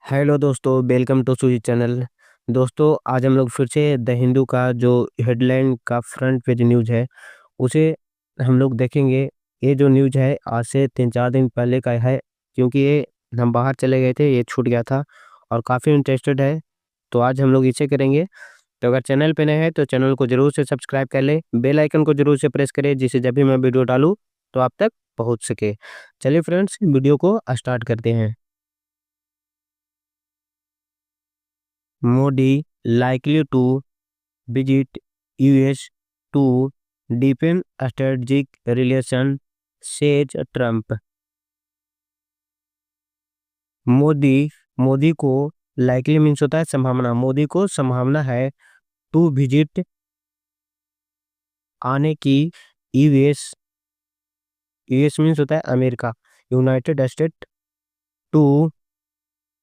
Hello दोस्तों, welcome to सूजी channel. दोस्तों, आज हम लोग फिर से द हिंदू का जो हेडलाइन का फ्रंट पेज न्यूज़ है उसे हम लोग देखेंगे। ये जो न्यूज़ है आज से 3-4 दिन पहले का है, क्योंकि ये हम बाहर चले गए थे, ये छूट गया था और काफ़ी इंटरेस्टेड है, तो आज हम लोग इसे करेंगे। तो अगर चैनल पे नए हैं तो चैनल को ज़रूर से सब्सक्राइब कर लें, बेल आइकन को ज़रूर से प्रेस करें, जिससे जब भी मैं वीडियो डालूँ तो आप तक पहुँच सके। चलिए फ्रेंड्स, वीडियो को स्टार्ट करते हैं। Modi likely to visit US to deepen strategic relation, says Trump। Modi Modi को लाइकली मीन्स होता है संभावना, मोदी को संभावना है टू विजिट आने की। यूएस यूएस मीन्स होता है America, United State. To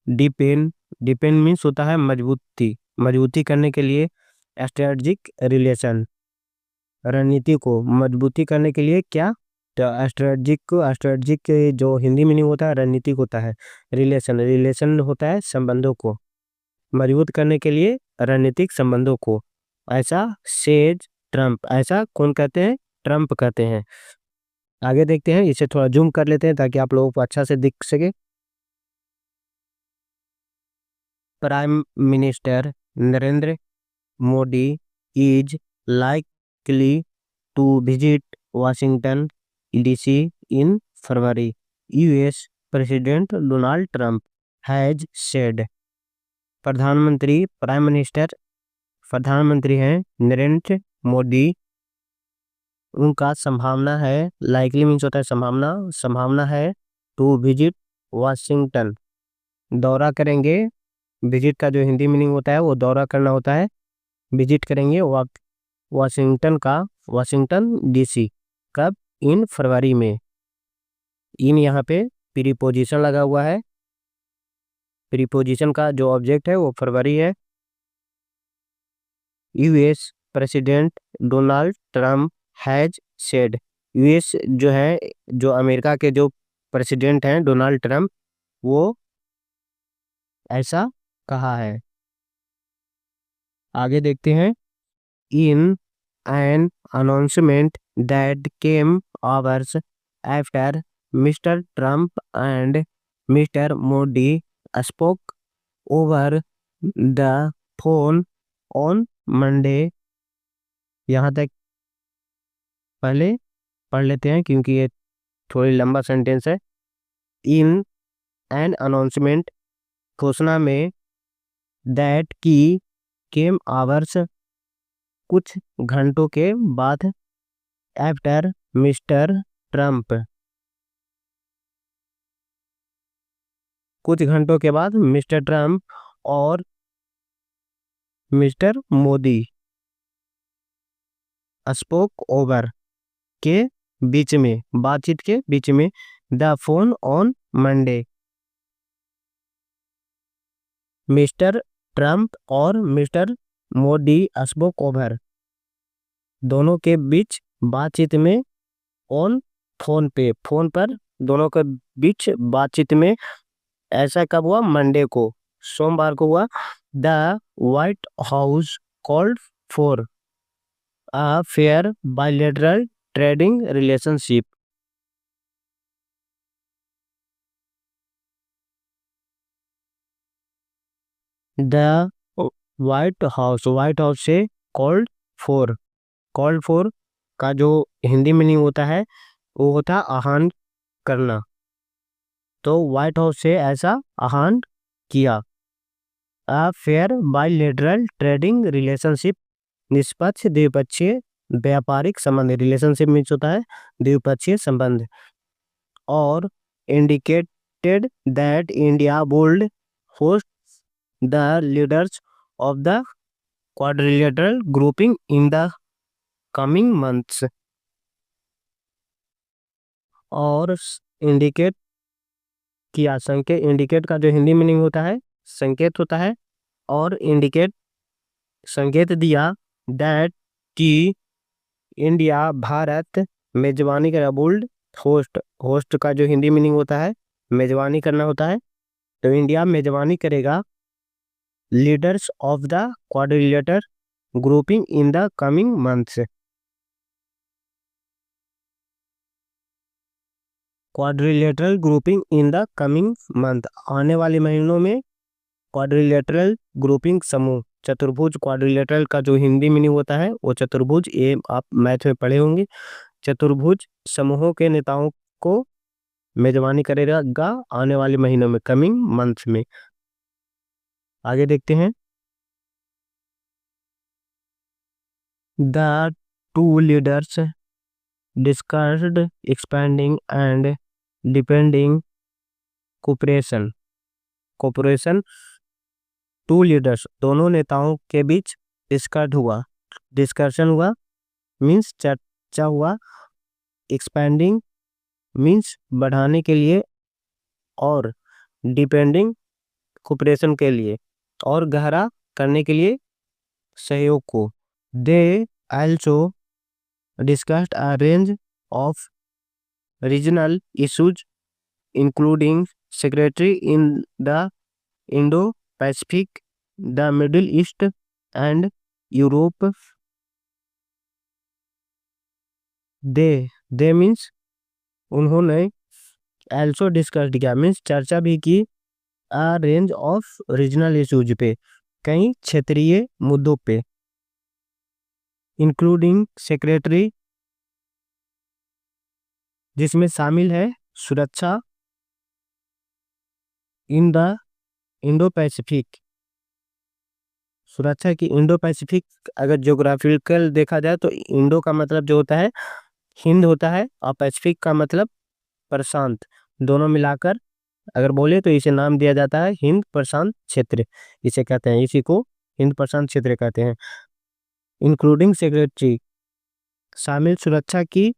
depend depend means होता है मजबूती करने के लिए। स्ट्रेटजिक रिलेशन, रणनीति को मजबूती करने के लिए क्या। तो स्ट्रेटजिक के जो हिंदी मीनिंग होता है रणनीतिक होता है। रिलेशन होता है संबंधों को, मजबूत करने के लिए रणनीतिक संबंधों को। ऐसा सेज ट्रम्प, ऐसा कौन कहते हैं? ट्रम्प कहते हैं। आगे देखते हैं, इसे थोड़ा जूम कर लेते हैं ताकि आप लोगों को अच्छा से दिख सके। Prime minister Narendra Modi is likely to visit Washington DC in February, US President Donald Trump has said। प्रधानमंत्री हैं नरेंद्र मोदी, उनका संभावना है, लाइकली मीन्स होता है संभावना है टू विजिट वाशिंगटन, दौरा करेंगे। विजिट का जो हिंदी मीनिंग होता है वो दौरा करना होता है। विजिट करेंगे वाशिंगटन डीसी। कब? इन फरवरी में। इन यहाँ पे प्रीपोजिशन लगा हुआ है, प्रीपोजिशन का जो ऑब्जेक्ट है वो फरवरी है। US president Donald Trump has said. US जो है, जो अमेरिका के जो प्रेसिडेंट हैं डोनाल्ड ट्रम्प, वो ऐसा कहा है। आगे देखते हैं। इन an announcement that came hours after Mr. Trump and Mr. Modi spoke over the phone on Monday। यहाँ तक पहले पढ़ लेते हैं क्योंकि ये थोड़ी लंबा सेंटेंस है। इन एन अनाउंसमेंट, घोषणा में, दैट की, केम आवर्स, कुछ घंटों के बाद, आफ्टर मिस्टर ट्रम्प, कुछ घंटों के बाद मिस्टर ट्रम्प और मिस्टर मोदी स्पोक ओवर, के बीच में, बातचीत के बीच में, the phone on Monday. Mister Trump और मिस्टर मोदी स्पोक ओवर, दोनों के बीच बातचीत में, ऑन फोन पे, फोन पर, दोनों के बीच बातचीत में। ऐसा कब हुआ? मंडे को, सोमवार को हुआ। The White house called for a fair bilateral trading relationship. The White house से कॉल्ड फॉर का जो हिंदी मीनिंग होता है वो होता है आह्वान करना। तो व्हाइट हाउस से ऐसा आह्वान किया। अ फेयर बायलैटरल ट्रेडिंग रिलेशनशिप, निष्पक्ष द्विपक्षीय व्यापारिक संबंध। रिलेशनशिप मीन्स होता है द्विपक्षीय संबंध। और indicated that India would host the leaders of the quadrilateral grouping in the coming months. और इंडिकेट किया, संकेत, इंडिकेट का जो हिंदी मीनिंग होता है संकेत होता है। और इंडिकेट संकेत दिया, दैट की, इंडिया भारत, मेजबानी का, बुल्ड होस्ट, होस्ट का जो हिंदी मीनिंग होता है मेजबानी करना होता है। तो इंडिया मेजबानी करेगा leaders of the quadrilateral grouping in the coming months. Quadrilateral grouping in the coming month, आने वाले महीनों में क्वाड्रिलेटरल ग्रुपिंग समूह, चतुर्भुज, क्वाड्रिलेटरल का जो हिंदी मीनिंग होता है वो चतुर्भुज, ये आप मैथ में पढ़े होंगे। चतुर्भुज समूहों के नेताओं को मेजबानी करेगा आने वाले महीनों में, कमिंग मंथ्स में। आगे देखते हैं। The two leaders discussed expanding and depending cooperation. Cooperation, two leaders, दोनों नेताओं के बीच डिस्कशन हुआ मीन्स चर्चा हुआ, एक्सपैंडिंग मीन्स बढ़ाने के लिए, और डिपेंडिंग कोऑपरेशन के लिए, और गहरा करने के लिए सहयोग को। They also discussed a range of regional issues including secretary in the Indo Pacific, the Middle East and Europe. They means उन्होंने, एल्सो डिस्कस किया मीन्स चर्चा भी की, अ रेंज ऑफ रीजनल इश्यूज पे, कई क्षेत्रीय मुद्दों पे, इंक्लूडिंग सेक्रेटरी जिसमें शामिल है सुरक्षा, इन द इंडो पैसिफिक, सुरक्षा की इंडो पैसिफिक। अगर ज्योग्राफिकल देखा जाए तो इंडो का मतलब जो होता है हिंद होता है, और पैसिफिक का मतलब प्रशांत, दोनों मिलाकर अगर बोले तो इसे नाम दिया जाता है हिंद प्रशांत क्षेत्र, इसे कहते हैं, इसी को हिंद प्रशांत क्षेत्र कहते हैं। इंक्लूडिंग सेक्रेटरी, शामिल सुरक्षा की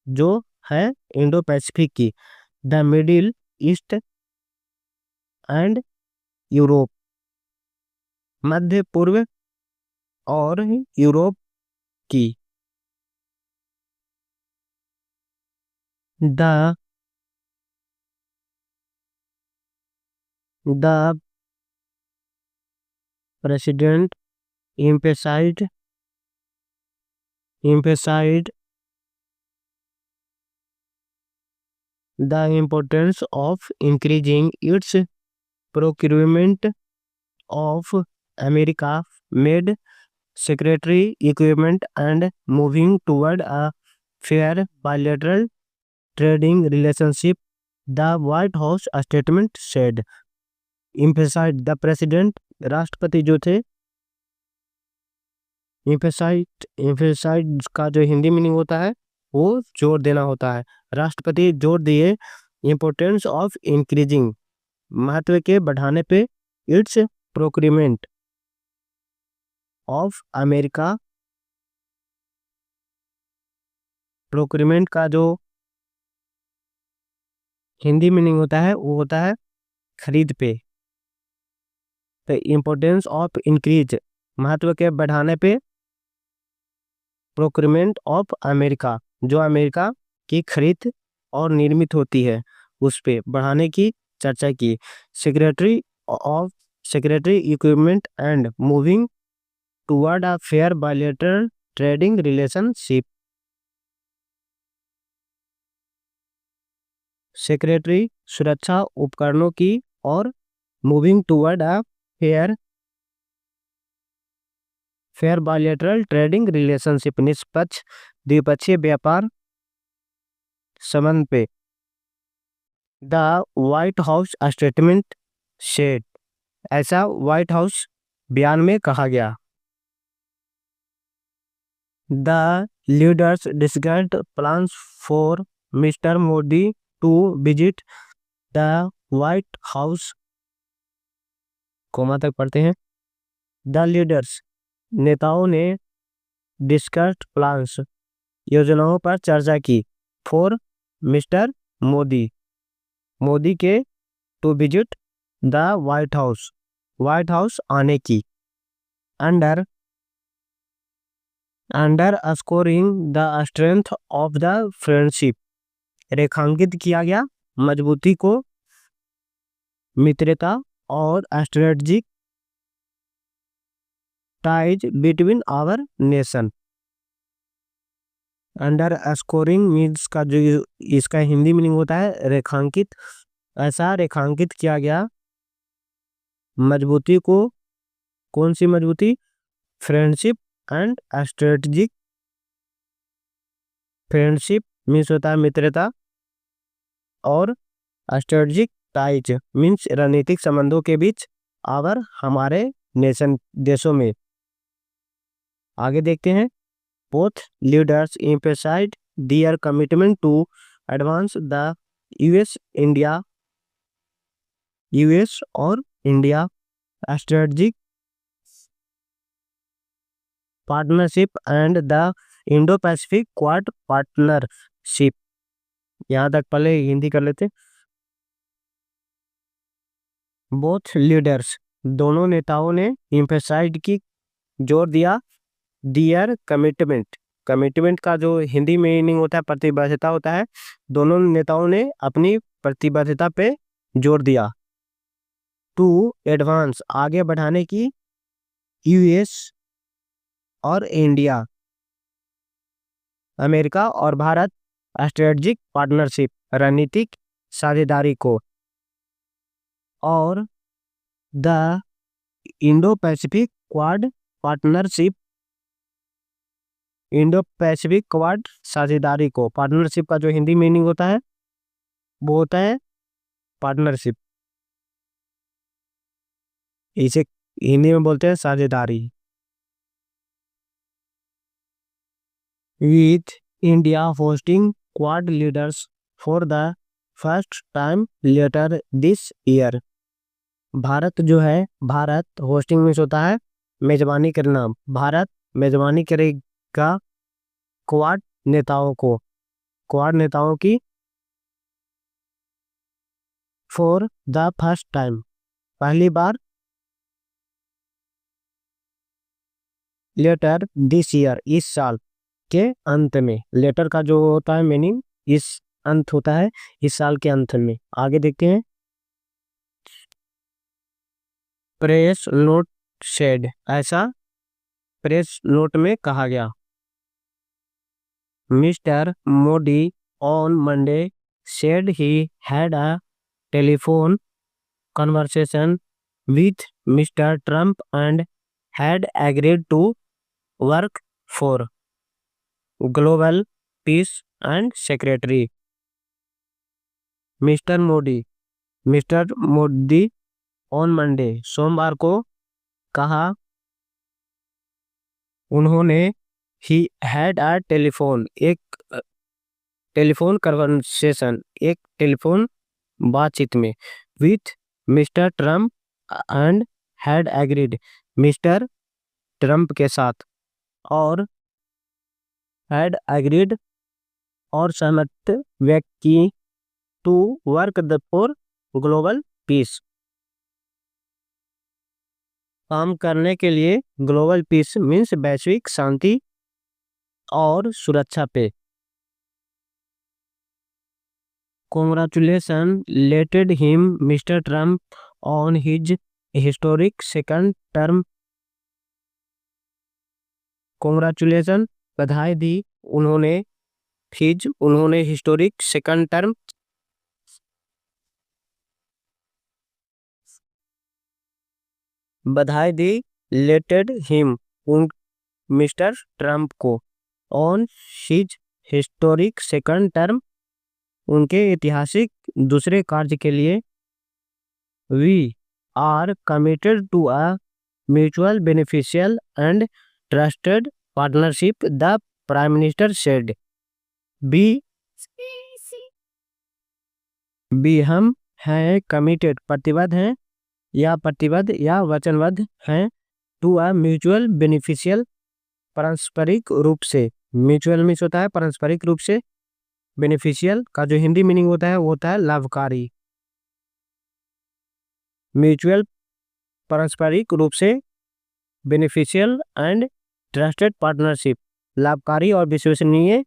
जो है इंडो पैसिफिक की, the Middle East and Europe, मध्य पूर्व और यूरोप की। The president emphasized the importance of increasing its procurement of America made secretary equipment and moving toward a fair bilateral trading relationship, the White House statement said. Emphasized, the president, राष्ट्रपति जो थे, एम्फेसाइड का जो Hindi meaning होता है वो जोर देना होता है। राष्ट्रपति जोर दिए इम्पोर्टेंस ऑफ इंक्रीजिंग, महत्व के बढ़ाने पे, it's procurement of America, procurement का जो हिंदी मीनिंग होता है वो होता है खरीद पे। तो इम्पोर्टेंस ऑफ इंक्रीज, महत्व के बढ़ाने पे, प्रोक्यूरमेंट ऑफ अमेरिका, जो अमेरिका की खरीद और निर्मित होती है उस पे बढ़ाने की चर्चा की। Secretary equipment and moving toward a fair bilateral trading relationship. Secretary सुरक्षा उपकरणों की, और moving toward a fair bilateral trading relationship, निष्पक्ष द्विपक्षीय व्यापार संबंध पे। The White House statement said, ऐसा व्हाइट हाउस बयान में कहा गया। The leaders discussed plans for mister Modi to visit the White House, comma तक पढ़ते हैं। द लीडर्स, नेताओं ने, डिस्कस्ड प्लान्स, योजनाओं पर चर्चा की, फॉर मिस्टर मोदी, मोदी के, to visit the White House आने की, underscoring the strength of the friendship, रेखांकित किया गया मजबूती को, मित्रता और strategic ties between our nation. Underscoring means का जो इसका हिंदी मीनिंग होता है रेखांकित। ऐसा रेखांकित किया गया मजबूती को, कौन सी मजबूती? Friendship and strategic. Friendship means होता है मित्रता और स्ट्रेटजिक टाइज मीन्स रणनीतिक संबंधों के बीच आवर हमारे नेशन देशों में। आगे देखते हैं। Both leaders emphasized their commitment to advance the US India US और India strategic partnership and the Indo-Pacific Quad partnership। यहाँ तक पहले हिंदी कर लेते। बोथ लीडर्स दोनों नेताओं ने emphasized की जोर दिया दियर कमिटमेंट। कमिटमेंट का जो हिंदी मीनिंग होता है प्रतिबद्धता होता है। दोनों नेताओं ने अपनी प्रतिबद्धता पे जोर दिया। टू एडवांस आगे बढ़ाने की यूएस और इंडिया अमेरिका और भारत स्ट्रेटजिक पार्टनरशिप रणनीतिक साझेदारी को और the Indo Pacific quad partnership Indo Pacific quad साझेदारी को। पार्टनरशिप का जो हिंदी मीनिंग होता है वो होता है पार्टनरशिप, इसे हिंदी में बोलते हैं साझेदारी। With India hosting Quad leaders for the first time later this year. Bharat जो है, भारत होस्टिंग मीन्स होता है मेजबानी करना। भारत मेजबानी करेगा क्वाड नेताओं को, क्वाड नेताओं की फॉर द फर्स्ट टाइम पहली बार लेटर दिस ईयर इस साल के अंत में। लेटर का जो होता है मीनिंग इस अंत होता है इस साल के अंत में। आगे देखते हैं। प्रेस नोट सेड ऐसा प्रेस नोट में कहा गया। Mister Modi on Monday said he had a telephone conversation with Mr. Trump and had agreed to work for global peace and security। Mister Modi on Monday सोमवार को कहा उन्होंने ही हैड अ टेलीफोन एक telephone conversation एक telephone बातचीत में with mister Trump and had agreed mister Trump के साथ और हैड एग्रीड और सहमत व्यक्त की to work the for global peace काम करने के लिए। ग्लोबल पीस मीन्स वैश्विक शांति और सुरक्षा पे। Congratulations लेटेड him Mr Trump on his historic second term. Congratulation बधाई दी उन्होंने हिस्टोरिक सेकंड टर्म बधाई दी लेटेड हिम मिस्टर ट्रम्प को on his historic second term उनके ऐतिहासिक दूसरे कार्य के लिए। We are committed to a mutual beneficial and trusted partnership the prime minister said. बी हम हैं कमिटेड प्रतिबद्ध हैं या वचनबद्ध हैं टू अ म्यूचुअल बेनिफिशियल पारस्परिक रूप से। म्यूचुअल मीन्स होता है पारस्परिक रूप से। बेनिफिशियल का जो हिंदी मीनिंग होता है वो होता है लाभकारी। म्यूचुअल पारस्परिक रूप से बेनिफिशियल एंड ट्रस्टेड पार्टनरशिप लाभकारी और विश्वसनीय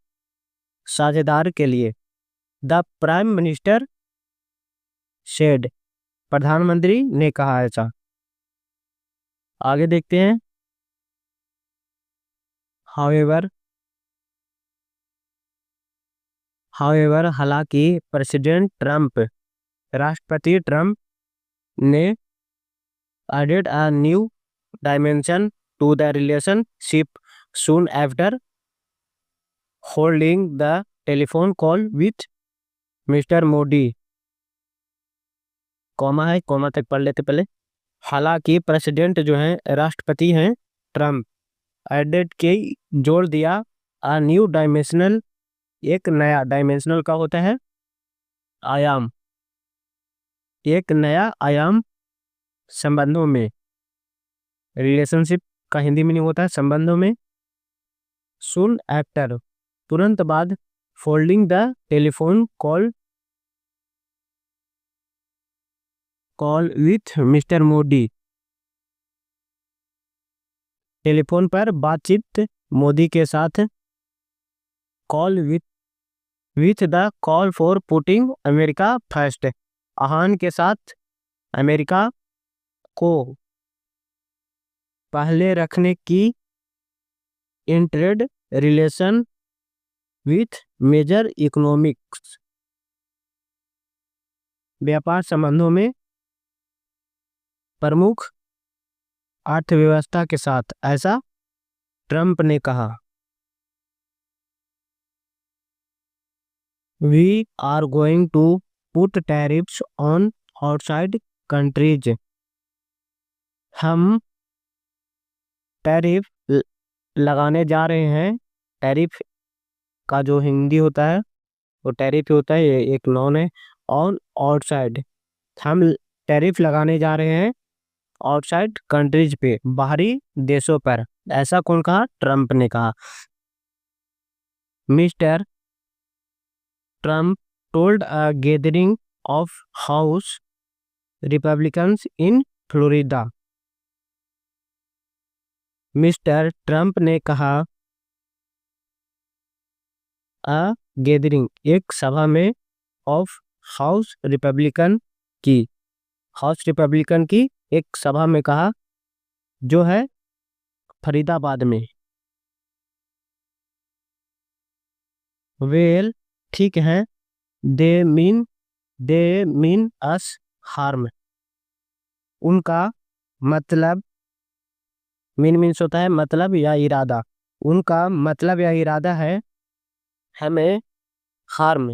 साझेदार के लिए। द प्राइम मिनिस्टर सेड प्रधानमंत्री ने कहा ऐसा। आगे देखते हैं। हाउएवर हाउएवर हालांकि प्रेसिडेंट ट्रंप राष्ट्रपति ट्रंप ने added a new dimension to the relationship soon after holding the telephone call with mister Modi. Comma है, कॉमा तक पढ़ लेते पहले। हालांकि प्रेसिडेंट जो है राष्ट्रपति हैं ट्रम्प, एडेड के जोड़ दिया अ न्यू डायमेंशनल, एक नया डायमेंशनल का होता है आयाम, एक नया आयाम संबंधों में। रिलेशनशिप का हिंदी मीनिंग होता है संबंधों में। सुन आफ्टर तुरंत बाद, folding the telephone call with mister Modi telephone पर बातचीत मोदी के साथ। Call with the call for putting America first, आह्वान के साथ अमेरिका को पहले रखने की। In trade relation with major economics, व्यापार संबंधों में प्रमुख अर्थव्यवस्था के साथ, ऐसा ट्रंप ने कहा। We are going to put tariffs on outside countries, हम टैरिफ लगाने जा रहे हैं। टैरिफ का जो हिंदी होता है वो टैरिफ होता है, ये एक नॉन है। ऑन आउटसाइड, हम टैरिफ लगाने जा रहे हैं आउटसाइड कंट्रीज पे, बाहरी देशों पर, ऐसा कौन कहा? ट्रंप ने कहा। Mister Trump told a gathering of house Republicans in Florida, mister Trump ने कहा अ गैदरिंग, एक सभा में, ऑफ हाउस रिपब्लिकन की, हाउस रिपब्लिकन की एक सभा में कहा, जो है फरीदाबाद में। वेल ठीक है, दे मीन अस हार्म, उनका मतलब, मीन्स होता है मतलब या इरादा, उनका मतलब या इरादा है हमें हार्म,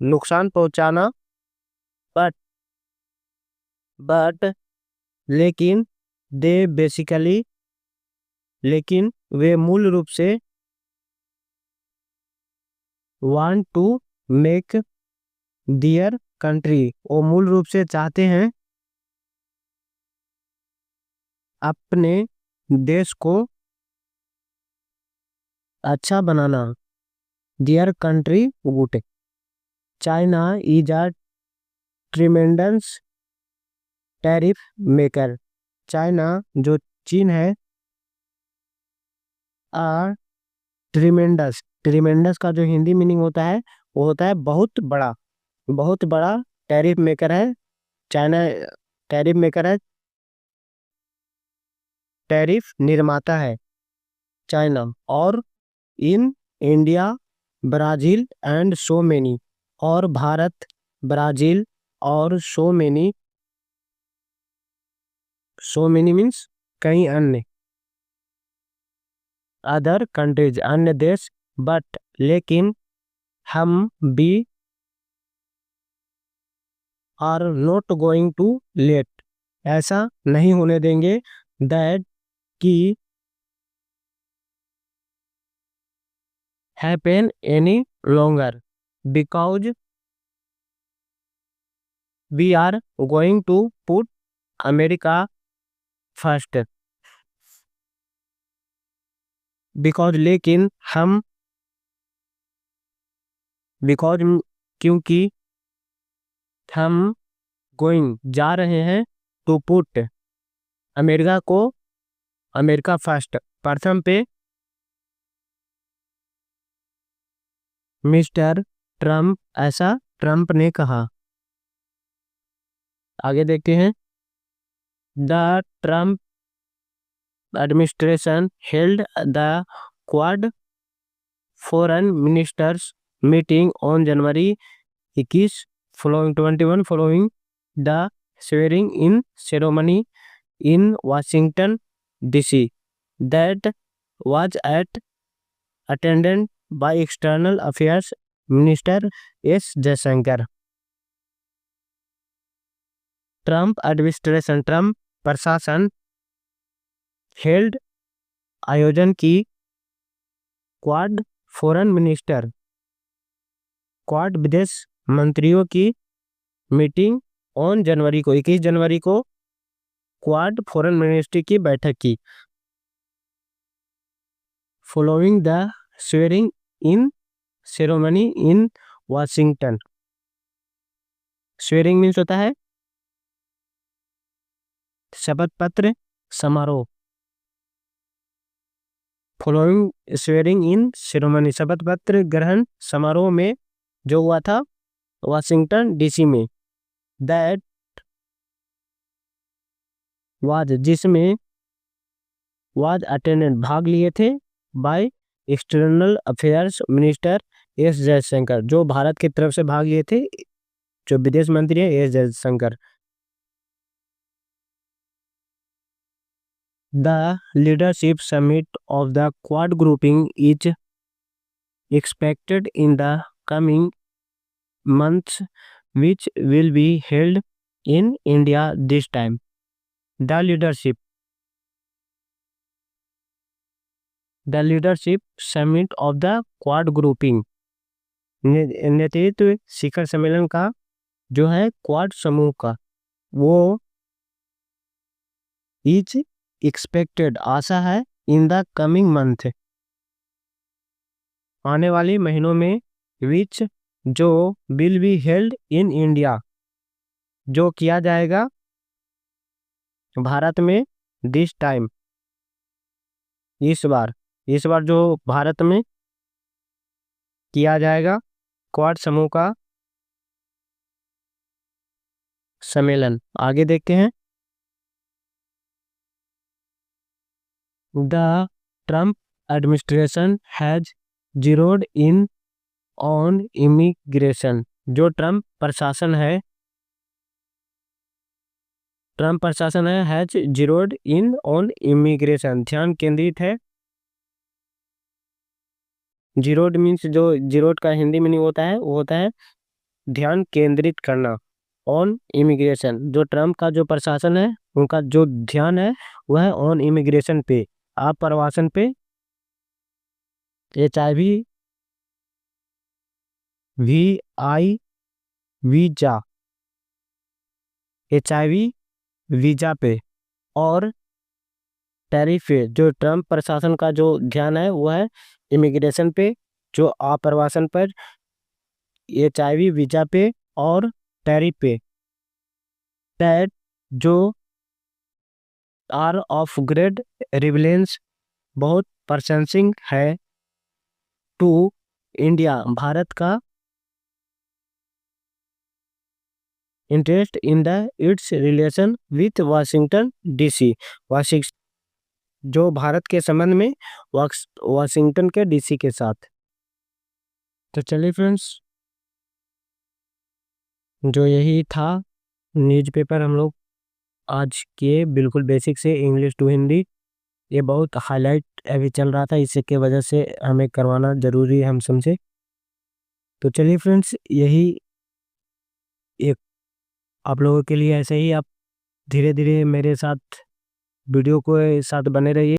नुकसान पहुंचाना। बट बट लेकिन दे बेसिकली, लेकिन वे मूल रूप से want to make their country, वो मूल रूप से चाहते हैं अपने देश को अच्छा बनाना। Their country good. China is a tremendous tariff maker, China जो चीन है, आ ट्रिमेंडस, ट्रिमेंडस का जो हिंदी मीनिंग होता है वो होता है बहुत बड़ा, बहुत बड़ा टैरिफ मेकर है चाइना। टैरिफ मेकर है, टैरिफ निर्माता है चाइना। और in India, Brazil and so many, और भारत, ब्राजील और सो मेनी मीन्स कई अन्य, अदर कंट्रीज अन्य देश। बट लेकिन, हम भी are not going to let, ऐसा नहीं होने देंगे, दैट की happen any longer, because we are going to put America first. Because लेकिन, हम, बिकॉज क्योंकि, हम गोइंग जा रहे हैं, टू पुट अमेरिका को, अमेरिका फर्स्ट प्रथम पे, मिस्टर ट्रंप, ऐसा ट्रंप ने कहा। आगे देखते हैं। The Trump administration held the quad foreign ministers meeting on January 21 following the swearing in ceremony in Washington DC that was attended by External Affairs Minister S. Jaishankar. Trump administration Trump प्रशासन held आयोजन की quad foreign minister quad विदेश मंत्रियों की meeting on January को 21 जनवरी को quad foreign ministry की बैठक की। Following the swearing in ceremony in Washington. Swearing means होता है शपथ पत्र समारोह। फॉलोइंग स्वेरिंग इन सेरेमनी शपथ पत्र ग्रहण समारोह में जो हुआ था वाशिंगटन डीसी में। दैट वाज जिसमें वाज अटेंडेड भाग लिए थे by external affairs minister S Jaishankar जो भारत की तरफ से भाग लिए थे जो विदेश मंत्री है S Jaishankar. The leadership summit of the Quad grouping is expected in the coming months, which will be held in India this time. The leadership summit of the Quad grouping नेतृत्व शिखर सम्मेलन का जो है क्वाड समूह का वो इज एक्सपेक्टेड आशा है in the coming month आने वाले महीनों में विच जो will be held in India जो किया जाएगा भारत में दिस टाइम इस बार जो भारत में किया जाएगा क्वाड समूह का सम्मेलन। आगे देखते हैं। The Trump administration has zeroed in on immigration। जो ट्रम्प प्रशासन है has zeroed in on immigration ध्यान केंद्रित है। zeroed मीन्स जो zeroed का हिंदी मीनिंग होता है वो होता है ध्यान केंद्रित करना। ऑन इमिग्रेशन जो ट्रम्प का जो प्रशासन है उनका जो ध्यान है वह है ऑन इमिग्रेशन पे आप्रवासन पे। HIV वीजा HIV वीजा पे और टैरिफ पे जो ट्रम्प प्रशासन का जो ध्यान है वह है इमिग्रेशन पे जो आप्रवासन पर HIV वीजा पे और टैरिफ पे। दैट जो आर ऑफ ग्रेट रिलेवेंस बहुत प्रशंसनीय है टू इंडिया भारत का interest in the it's relation with Washington DC जो भारत के संबंध में वाशिंगटन के DC के साथ। तो चलिए फ्रेंड्स जो यही था न्यूज़पेपर हम लोग आज के बिल्कुल बेसिक से इंग्लिश टू हिंदी ये बहुत हाईलाइट अभी चल रहा था इसके वजह से हमें करवाना ज़रूरी है हम समझे। तो चलिए फ्रेंड्स यही एक आप लोगों के लिए ऐसे ही आप धीरे धीरे मेरे साथ वीडियो को साथ बने रहिए।